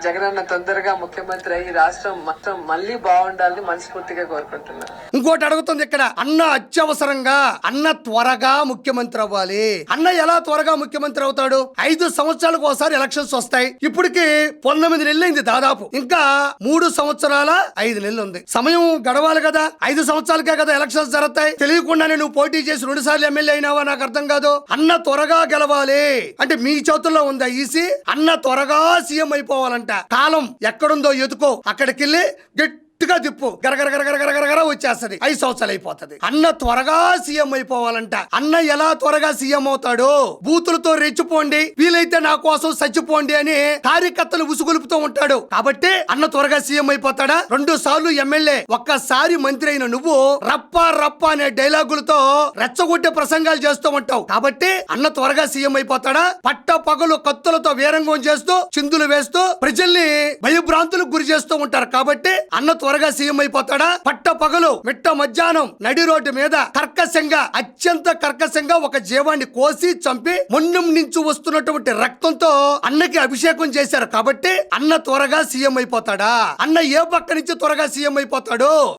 జగనన్న తొందరగా ముఖ్యమంత్రి అయ్యి రాష్ట్రం మొత్తం మళ్ళీ బాగుండాలని మనస్ఫూర్తిగా కోరుకుంటున్నాను. ఇంకోటి అడుగుతుంది ఇక్కడ, అన్న అత్యవసరంగా, అన్న త్వరగా ముఖ్యమంత్రి అవ్వాలి. అన్న ఎలా త్వరగా ముఖ్యమంత్రి అవుతాడు? 5 సంవత్సరాలకు ఒకసారి ఎలక్షన్స్ వస్తాయి. ఇప్పటికి 19 నెలలు అయింది దాదాపు. ఇంకా 3 సంవత్సరాల 5 నెలలు ఉంది. సమయం గడవాలి కదా. 5 సంవత్సరాలకే కదా ఎలక్షన్స్ జరుగుతాయి. తెలియకుండానే నువ్వు పోటీ చేసి 2 సార్లు ఎమ్మెల్యే అయినావా? నాకు అర్థం కాదు. అన్న త్వరగా గెలవాలి అంటే మీ చేతుల్లో ఉందా ఈసీ? అన్న త్వరగా సీఎం అయిపోవాలంట. కాలం ఎక్కడుందో ఎదుకో, అక్కడికెళ్ళి గట్టిగా తిప్పు, గరగర వచ్చేస్తది. 5 సంవత్సరాలు అయిపోతుంది. అన్న త్వరగా సీఎం అయిపోవాలంట. అన్న ఎలా త్వరగా సీఎం అవుతాడు? బూతులతో రెచ్చిపోండి, వీలైతే నా కోసం చచ్చిపోండి అని కార్యకర్తలు ఉసుగొలుపుతూ ఉంటాడు. కాబట్టి అన్న త్వరగా సీఎం అయిపోతాడా? 2 సార్లు ఎమ్మెల్యే, ఒక్కసారి మంత్రి అయిన నువ్వు రప్ప రప్ప అనే డైలాగులతో రెచ్చగొట్టే ప్రసంగాలు చేస్తూ ఉంటావు. కాబట్టి అన్న త్వరగా సీఎం అయిపోతాడా? పట్ట పగలు కత్తులతో వీరంగం చేస్తూ, చిందులు వేస్తూ ప్రజల్ని భయభ్రాంతులకు గురి చేస్తూ ఉంటారు. కాబట్టి అన్న త్వరగా సీఎం అయిపోతాడా? పట్ట పగలు మిట్ట మధ్యాహ్నం నడి రోడ్డు మీద కర్కశంగా, అత్యంత కర్కశంగా ఒక జీవాన్ని కోసి చంపి మొన్నం నుంచి వస్తున్నటువంటి రక్తంతో అన్నకి అభిషేకం చేశారు. కాబట్టి అన్న త్వరగా సీఎం అయిపోతాడా? అన్న ఏ పక్క నుంచి త్వరగా సీఎం అయిపోతాడు?